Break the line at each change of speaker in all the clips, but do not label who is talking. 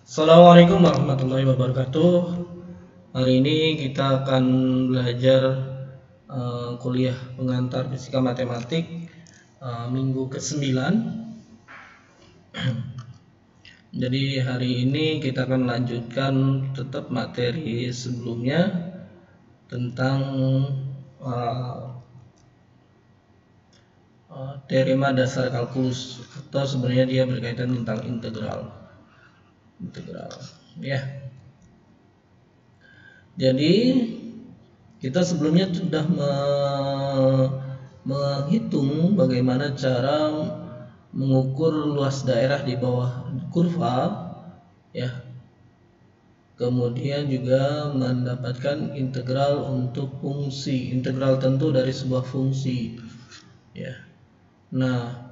Assalamualaikum warahmatullahi wabarakatuh. Hari ini kita akan belajar kuliah pengantar fisika matematik minggu ke-9. Jadi hari ini kita akan melanjutkan tetap materi sebelumnya tentang teorema dasar kalkulus, atau sebenarnya dia berkaitan tentang integral ya. Jadi kita sebelumnya sudah menghitung bagaimana cara mengukur luas daerah di bawah kurva ya. Kemudian juga mendapatkan integral untuk fungsi, integral tentu dari sebuah fungsi ya. Nah,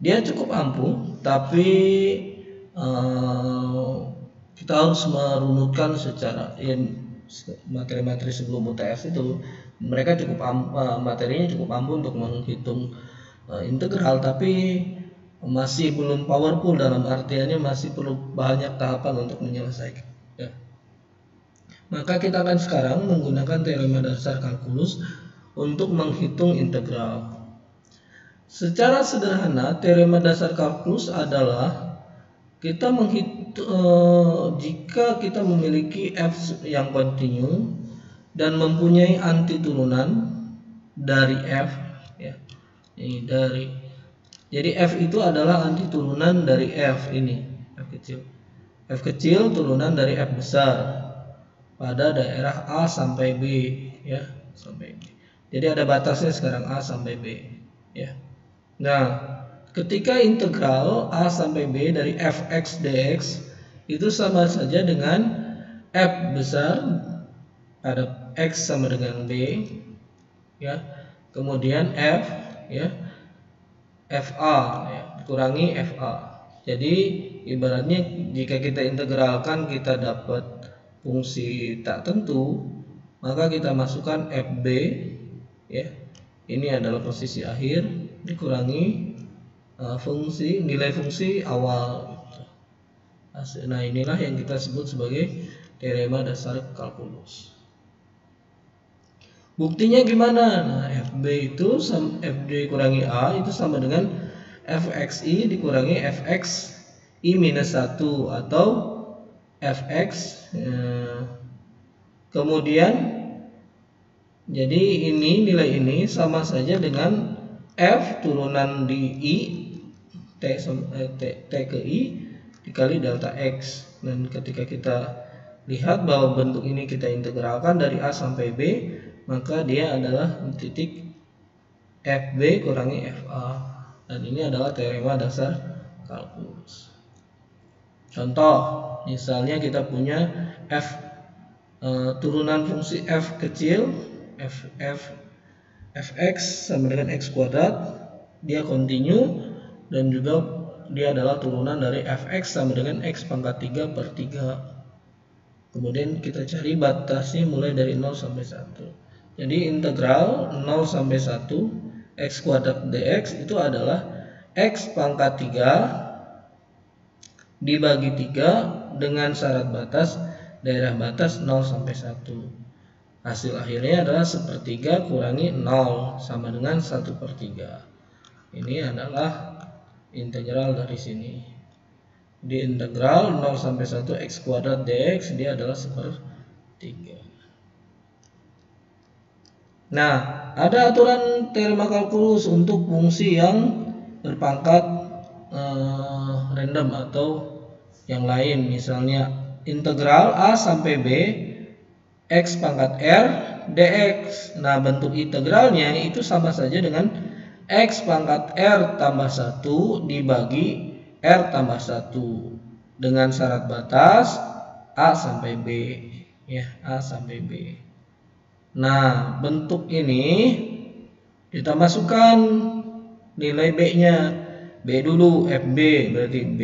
dia cukup ampuh, tapi kita harus merunutkan secara materi-materi sebelum UTS itu mereka cukup materinya cukup ampuh untuk menghitung integral, tapi masih belum powerful, dalam artiannya masih perlu banyak tahapan untuk menyelesaikan ya. Maka kita akan sekarang menggunakan teorema dasar kalkulus untuk menghitung integral. Secara sederhana, teorema dasar kalkulus adalah kita jika kita memiliki f yang kontinu dan mempunyai antiturunan dari f ya. Ini dari, jadi f itu adalah antiturunan dari f ini, f kecil. F kecil turunan dari f besar pada daerah A sampai B ya, sampai B. Jadi ada batasnya sekarang A sampai B ya. Nah, ketika integral A sampai B dari fx dx itu sama saja dengan f besar pada x sama dengan b ya, kemudian f ya, fa ya, kurangi fa. Jadi ibaratnya jika kita integralkan kita dapat fungsi tak tentu, maka kita masukkan fb ya, ini adalah posisi akhir dikurangi nilai fungsi awal. Nah, inilah yang kita sebut sebagai teorema dasar kalkulus. Buktinya gimana? Nah, fb itu fd kurangi a itu sama dengan fxi dikurangi fxi minus 1 atau fx kemudian jadi ini nilai ini sama saja dengan f turunan di i t ke i dikali delta x. Dan ketika kita lihat bahwa bentuk ini kita integralkan dari a sampai b, maka dia adalah titik fb kurangi fa, dan ini adalah teorema dasar kalkulus. Contoh, misalnya kita punya f turunan fungsi f kecil fx sama dengan x kuadrat, dia kontinu dan juga dia adalah turunan dari fx sama dengan x pangkat 3 per 3. Kemudian kita cari batasnya mulai dari 0 sampai 1. Jadi integral 0 sampai 1 x kuadrat dx itu adalah x pangkat 3 dibagi 3 dengan syarat batas daerah batas 0 sampai 1. Hasil akhirnya adalah 1/3 kurangi 0 sama dengan 1/3. Ini adalah integral dari sini. Di integral 0 sampai 1 x kuadrat dx dia adalah 1/3. Nah, ada aturan teorema kalkulus untuk fungsi yang berpangkat random atau yang lain. Misalnya integral a sampai b x pangkat r dx. Nah, bentuk integralnya itu sama saja dengan x pangkat r tambah 1 dibagi r tambah 1 dengan syarat batas a sampai b ya, a sampai b. Nah, bentuk ini kita masukkan nilai b-nya. B dulu, fb berarti b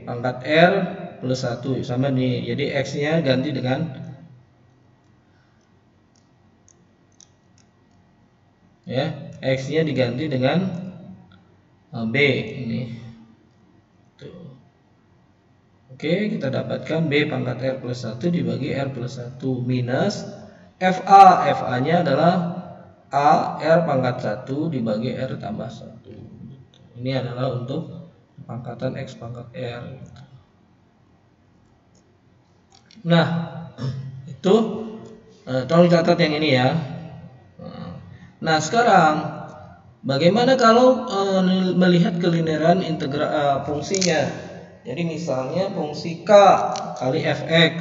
pangkat r plus 1 sama nih. Jadi x-nya ganti dengan ya, x-nya diganti dengan b ini. Tuh. Oke, kita dapatkan B pangkat R plus 1 dibagi R plus 1 minus FA. FA-nya adalah A R pangkat 1 dibagi R tambah 1. Ini adalah untuk pangkatan X pangkat R. Nah, itu tolong catat yang ini ya. Nah, sekarang bagaimana kalau melihat kelinearan integral fungsinya? Jadi misalnya fungsi K kali Fx,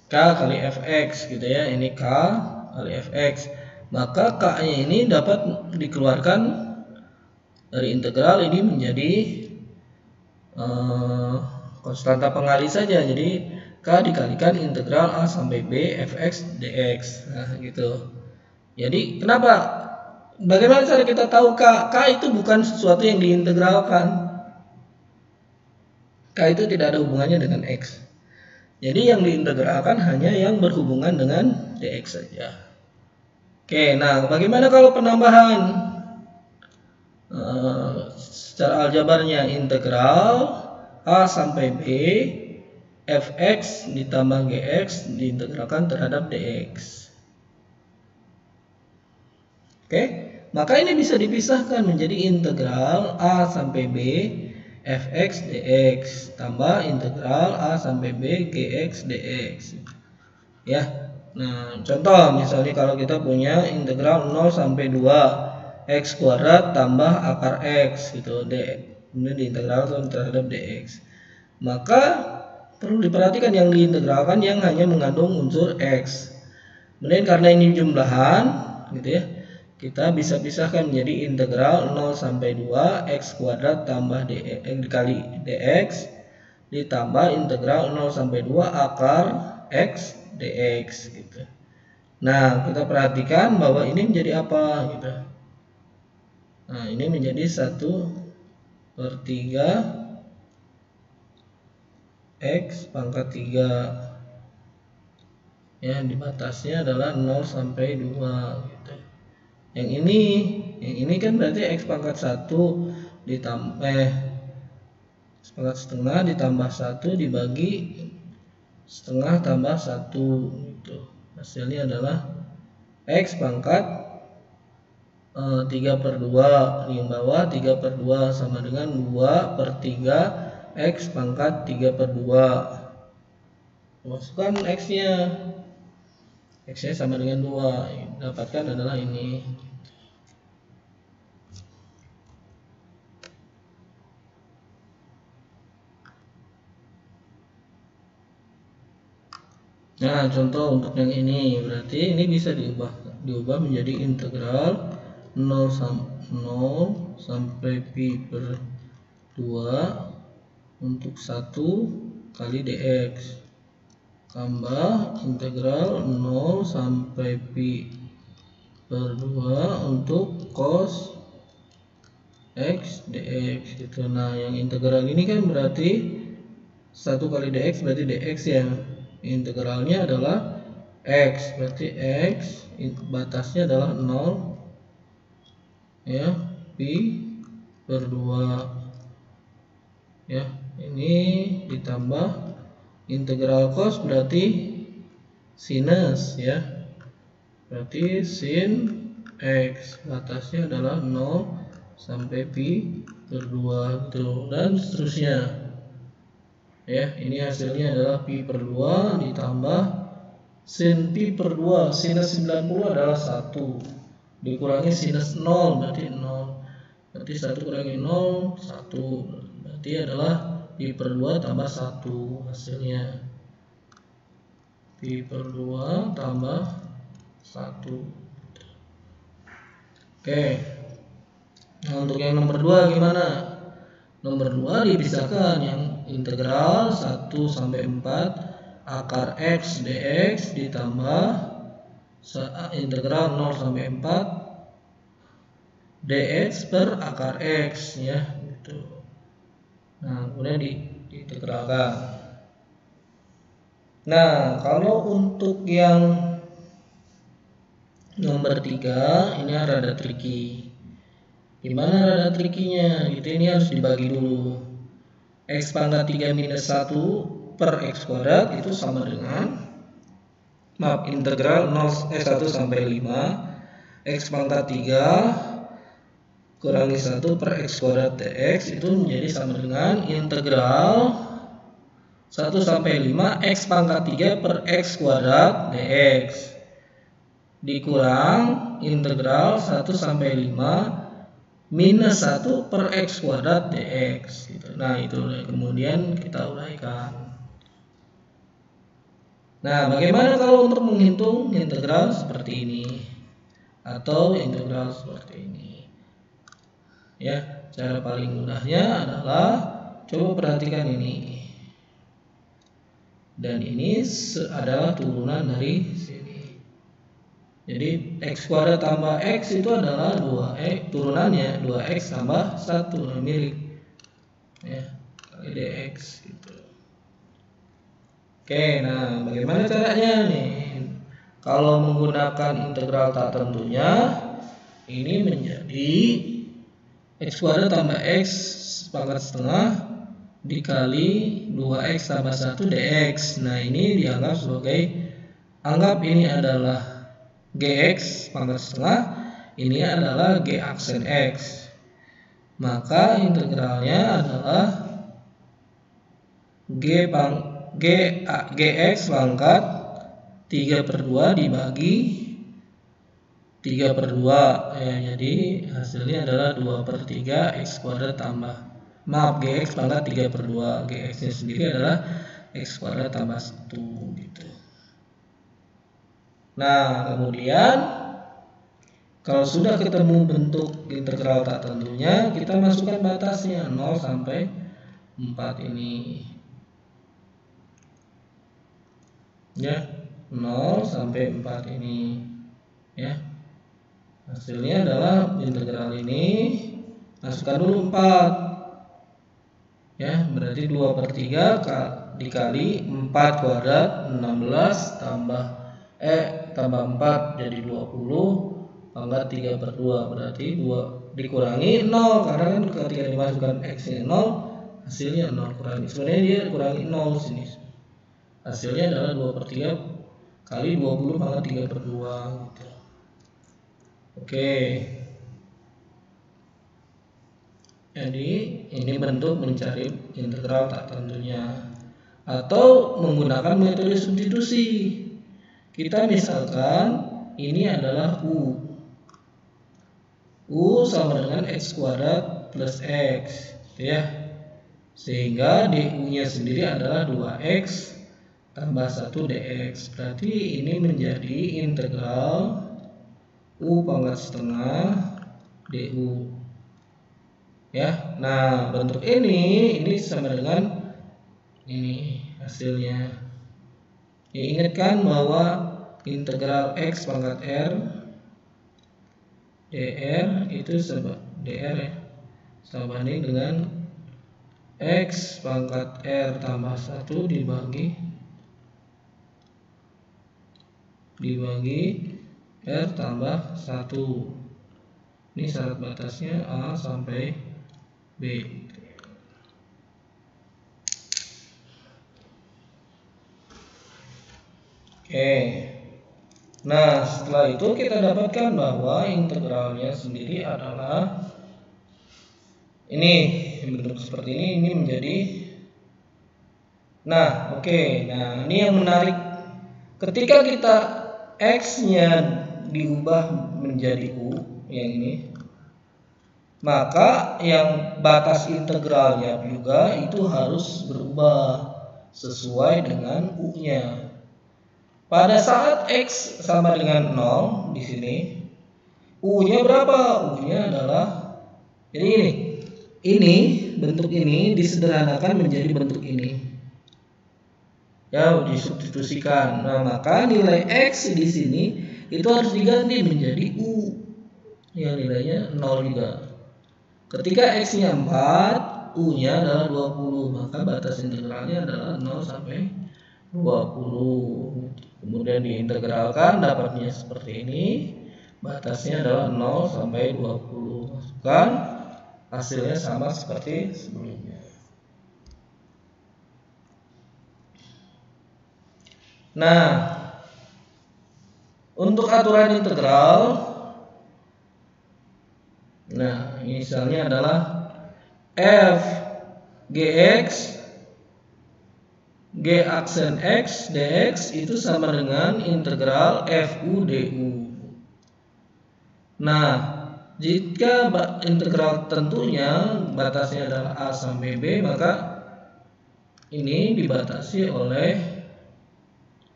K kali Fx gitu ya, ini K kali Fx, maka K-nya ini dapat dikeluarkan dari integral ini menjadi konstanta pengali saja. Jadi K dikalikan integral A sampai B Fx dx. Nah, gitu. Jadi bagaimana cara kita tahu K? K itu bukan sesuatu yang diintegralkan. K itu tidak ada hubungannya dengan X. Jadi yang diintegralkan hanya yang berhubungan dengan dx saja. Oke, nah bagaimana kalau penambahan? Secara aljabarnya integral A sampai B Fx ditambah Gx diintegralkan terhadap dx. Oke, maka ini bisa dipisahkan menjadi integral A sampai B Fx dx tambah integral A sampai B Gx dx. Ya. Nah, contoh misalnya kalau kita punya integral 0 sampai 2 x kuadrat tambah akar x gitu, kemudian diintegralkan terhadap dx. Maka perlu diperhatikan yang diintegralkan yang hanya mengandung unsur x. Kemudian karena ini jumlahan gitu ya, kita bisa pisahkan menjadi integral 0 sampai 2 x kuadrat tambah dikali dx ditambah integral 0 sampai 2 akar x dx gitu. Nah, kita perhatikan bahwa ini menjadi apa gitu. Nah, ini menjadi 1/3 x pangkat 3. Ya, di batasnya adalah 0 sampai 2 gitu. Yang ini kan berarti x pangkat 1 ditambah x pangkat setengah ditambah 1 dibagi setengah tambah 1 gitu. Hasilnya adalah x pangkat 3/2 di bawah 3/2 sama dengan 2/3 x pangkat 3/2. Masukkan x-nya sama dengan 2, dapatkan adalah ini. Nah, contoh untuk yang ini berarti ini bisa diubah menjadi integral 0 sampai pi per 2 untuk 1 kali dx tambah integral 0 sampai pi per 2 untuk cos x dx gitu. Nah, yang integral ini kan berarti 1 kali dx berarti dx ya. Integralnya adalah x, berarti x batasnya adalah 0 ya, pi per 2 ya. Ini ditambah integral cos berarti sinus ya, berarti sin x batasnya adalah 0 sampai pi per 2 gitu, dan seterusnya. Ya, ini hasilnya adalah pi per 2 ditambah sin pi per 2, sinus 90 adalah 1 dikurangi sinus 0 berarti 0, berarti 1 kurangi 0 1, berarti adalah pi per 2 tambah 1 hasilnya, pi per 2 tambah 1. Oke, nah untuk yang nomor 2 gimana? Nomor 2 dipisahkan yang integral 1 sampai 4 akar x dx ditambah integral 0 sampai 4 dx per akar x ya gitu. Nah, kemudian diintegralkan. Nah, kalau untuk yang nomor 3 ini rada tricky. Gimana rada trikinya? Gitu, ini harus dibagi dulu. X pangkat 3 minus 1 per X kuadrat itu sama dengan integral 1 sampai 5 X pangkat 3 kurangi 1 per X kuadrat dx itu menjadi sama dengan integral 1 sampai 5 X pangkat 3 per X kuadrat dx dikurang integral 1 sampai 5 minus 1 per X kuadrat dx gitu. Nah itu kemudian kita uraikan. Nah, bagaimana kalau untuk menghitung integral seperti ini atau integral seperti ini? Ya, cara paling mudahnya adalah coba perhatikan ini. Dan ini adalah turunan dari sini. Jadi x kuadrat tambah x itu adalah 2x, turunannya 2x tambah 1 mirip. Ya, kali dx gitu. Oke, nah bagaimana caranya nih? Kalau menggunakan integral tak tentunya, ini menjadi x kuadrat tambah x pangkat setengah dikali 2x tambah 1 dx. Nah ini dianggap sebagai, anggap ini adalah gx pangkat setengah, ini adalah g aksen x. Maka integralnya adalah gx pangkat 3/2 dibagi 3/2 ya, jadi hasilnya adalah 2/3 x kuadrat tambah gx pangkat 3/2, gx nya sendiri adalah x kuadrat tambah 1 gitu. Nah kemudian kalau sudah ketemu bentuk integral tak tentunya, kita masukkan batasnya 0 sampai 4 ini ya, 0 sampai 4 ini ya. Hasilnya adalah integral ini, masukkan dulu 4 ya, berarti 2/3 dikali 4 kuadrat 16 tambah 4 jadi 20 pangkat 3/2, berarti 2 dikurangi 0 karena kan ketika dimasukkan x nya 0 hasilnya 0 kurangi, sebenarnya dia kurangi 0 sini. Hasilnya adalah 2/3 kali 20 pangkat 3/2 gitu. Oke. Jadi ini bentuk mencari integral tak tentunya. Atau menggunakan metode substitusi. Kita misalkan ini adalah U. U sama dengan x kuadrat plus x ya. Sehingga du-nya sendiri adalah 2x tambah 1 dx. Berarti ini menjadi integral u pangkat setengah du ya. Nah bentuk ini sama dengan ini hasilnya ya. Ingatkan bahwa integral x pangkat r dr itu dr ya, sama banding dengan x pangkat r tambah 1 dibagi R tambah 1. Ini syarat batasnya A sampai B. Oke. Nah setelah itu kita dapatkan bahwa integralnya sendiri adalah ini, bentuk seperti ini menjadi. Nah oke, nah ini yang menarik, ketika kita x nya diubah menjadi u yang ini, maka yang batas integralnya juga itu harus berubah sesuai dengan u nya. Pada saat x sama dengan 0 di sini, u nya berapa? U nya adalah, jadi ini bentuk ini disederhanakan menjadi bentuk ini ya, disubstitusikan. Nah maka nilai x di sini itu harus diganti menjadi u yang nilainya 0 juga. Ketika x nya 4, u nya adalah 20, maka batas integralnya adalah 0 sampai 20. Kemudian diintegralkan, dapatnya seperti ini, batasnya adalah 0 sampai 20. Masukkan, hasilnya sama seperti sebelumnya. Nah, untuk aturan integral, nah misalnya adalah f gx g aksen x dx itu sama dengan integral fu du. Nah, jika integral tentunya batasnya adalah a sampai b, maka ini dibatasi oleh,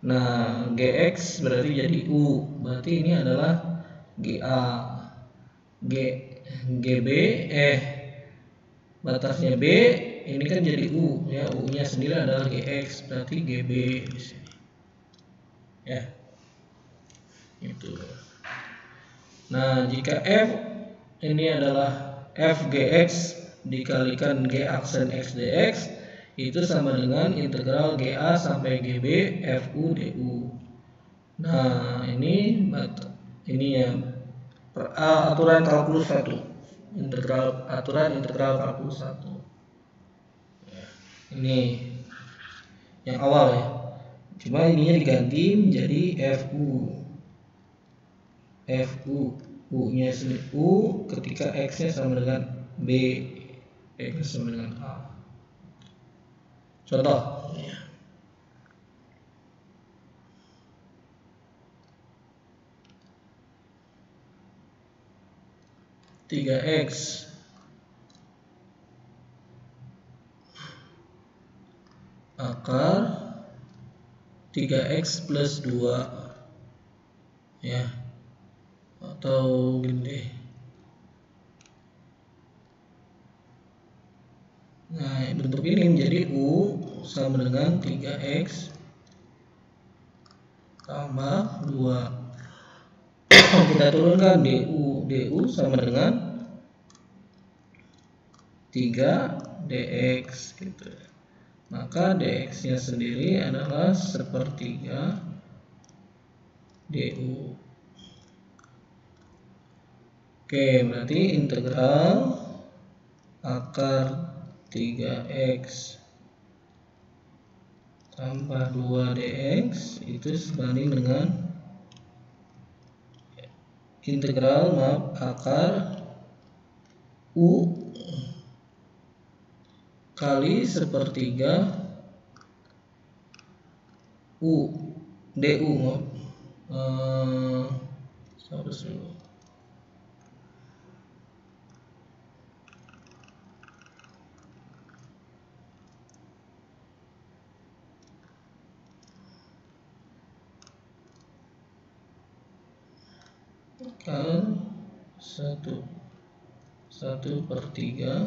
nah gx berarti jadi u, berarti ini adalah ga, gb batasnya b, ini kan jadi u ya, u nya sendiri adalah gx, berarti gb di sini ya, itu. Nah, jika f ini adalah f gx dikalikan g aksen x dx, itu sama dengan integral ga sampai gb fu du. Nah, ini ya aturan kalkulus 1. Aturan integral kalkulus 1. Ini yang awal ya. Cuma ininya diganti menjadi fu. U-nya sendiri U ketika X-nya sama dengan B, X sama dengan A. Contoh. 3x akar 3x plus 2 ya, atau gini. Nah, bentuk ini menjadi U sama dengan 3x tambah 2. Kita turunkan du sama dengan 3 dx gitu. Maka dx nya sendiri adalah sepertiga du. Oke, berarti integral akar 3x tambah 2 dx itu sebanding dengan integral akar u kali sepertiga u du. Harus dulu. Kali 1/3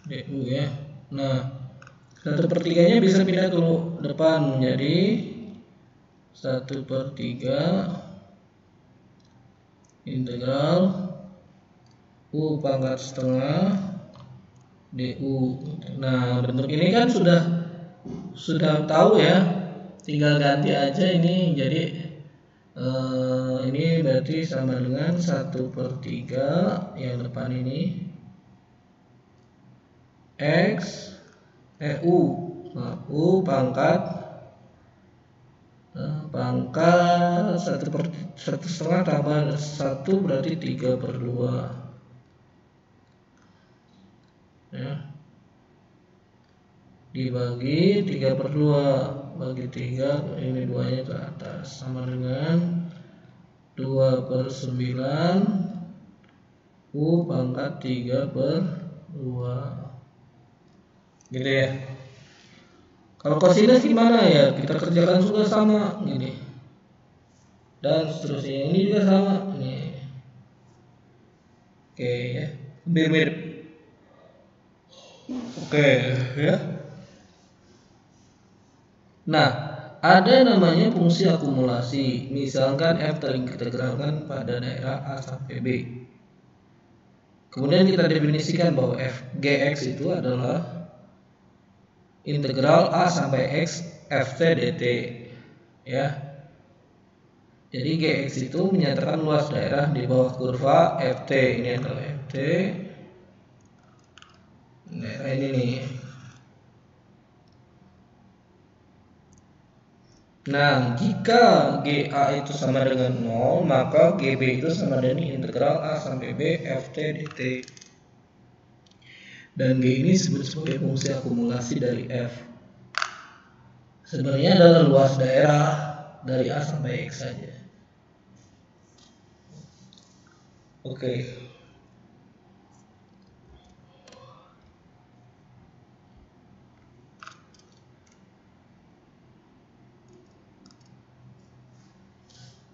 du ya. Nah, 1/3-nya bisa pindah ke depan menjadi 1/3 integral u pangkat setengah du. Nah, bentuk ini kan sudah tahu ya, tinggal ganti aja ini. Jadi ini berarti sama dengan 1/3 yang depan ini x u pangkat 1/1 tambah 1 berarti 3/2 ya, dibagi 3/2, bagi 3, ini 2 nya ke atas, sama dengan 2/9 u pangkat 3/2 gitu ya. Kalau kosinus gimana ya, kita kerjakan juga sama gini dan seterusnya, ini juga sama nih. Oke ya, mirip. Oke ya. Nah, ada namanya fungsi akumulasi. Misalkan f terintegralkan pada daerah A sampai B. Kemudian kita definisikan bahwa f gx itu adalah integral A sampai X ft dt ya. Jadi gx itu menyatakan luas daerah di bawah kurva ft. Ini adalah ft, daerah ini nih Nah, jika GA itu sama dengan 0, maka GB itu sama dengan integral A sampai B FT dt. Dan G ini disebut sebagai fungsi akumulasi dari F. Sebenarnya adalah luas daerah dari A sampai X saja. Oke.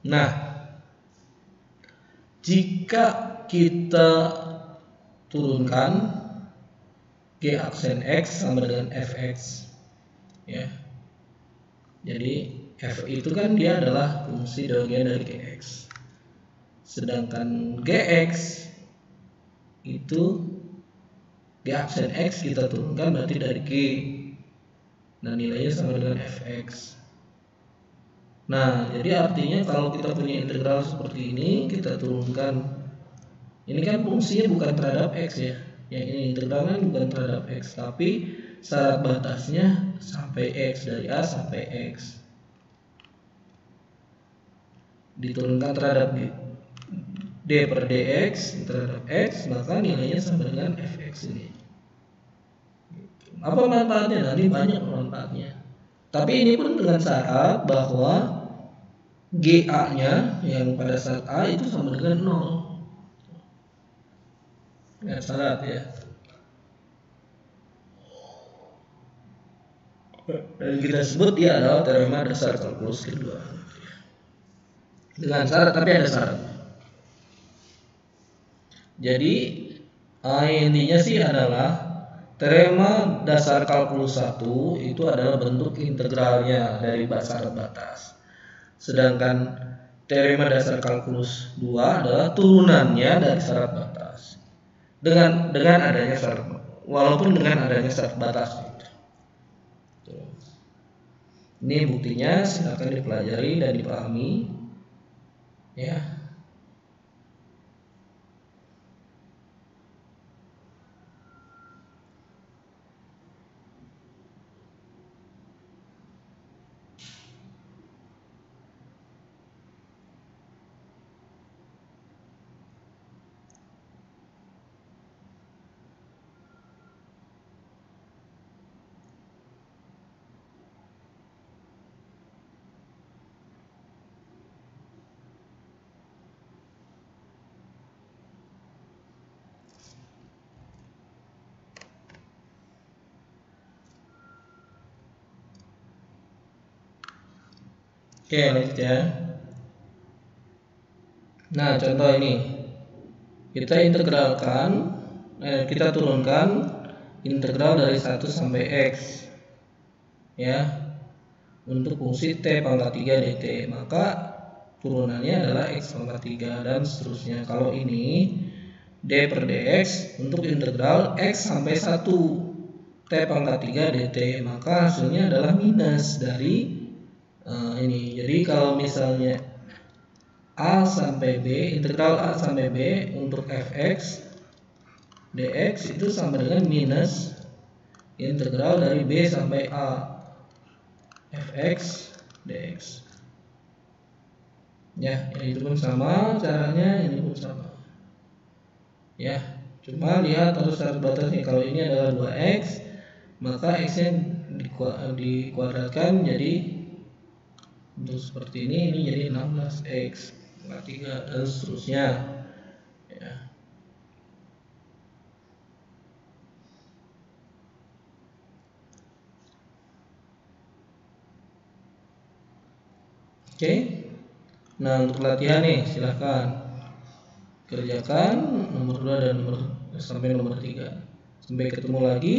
Nah, jika kita turunkan G aksen X sama dengan Fx, ya. Jadi F itu kan dia adalah fungsi bagian dari Gx. Sedangkan Gx itu G aksen X kita turunkan berarti dari G. Nah, nilainya sama dengan Fx. Nah, jadi artinya kalau kita punya integral seperti ini, kita turunkan. Ini kan fungsinya bukan terhadap X ya. Yang ini integral kan bukan terhadap X, tapi syarat batasnya sampai X, dari A sampai X. Diturunkan terhadap D per dx terhadap X, maka nilainya sama dengan Fx ini. Apa manfaatnya? Nanti banyak manfaatnya. Tapi ini pun dengan syarat bahwa GA-nya yang pada saat A itu sama dengan 0. Ya, syarat ya. Dan kita sebut dia adalah teorema dasar kalkulus kedua. Dengan syarat, tapi ada syarat. Jadi intinya sih adalah teorema dasar kalkulus 1 itu adalah bentuk integralnya dari syarat batas. Sedangkan teorema dasar kalkulus 2 adalah turunannya dari syarat batas. Dengan adanya syarat, walaupun dengan adanya syarat batas. Ini buktinya, silakan dipelajari dan dipahami. Ya. Oke, lanjut ya. Nah, contoh ini kita integralkan, kita turunkan integral dari 1 sampai X ya untuk fungsi T pangkat 3 dt, maka turunannya adalah X pangkat 3 dan seterusnya. Kalau ini D per dx untuk integral X sampai 1 T pangkat 3 dt, maka hasilnya adalah minus dari ini. Jadi kalau misalnya A sampai B, integral A sampai B untuk Fx dx itu sama dengan minus integral dari B sampai A Fx dx. Ya, itu pun sama caranya, ini pun sama. Ya, cuma lihat harus syarat batasnya. Kalau ini adalah 2x, maka x-nya dikuadratkan jadi untuk seperti ini jadi 16x pangkat 3 dan seterusnya ya. Oke. Nah, untuk latihan nih silahkan kerjakan nomor 2 dan sampai nomor 3. Sampai ketemu lagi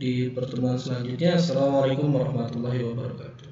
di pertemuan selanjutnya. Assalamualaikum warahmatullahi wabarakatuh.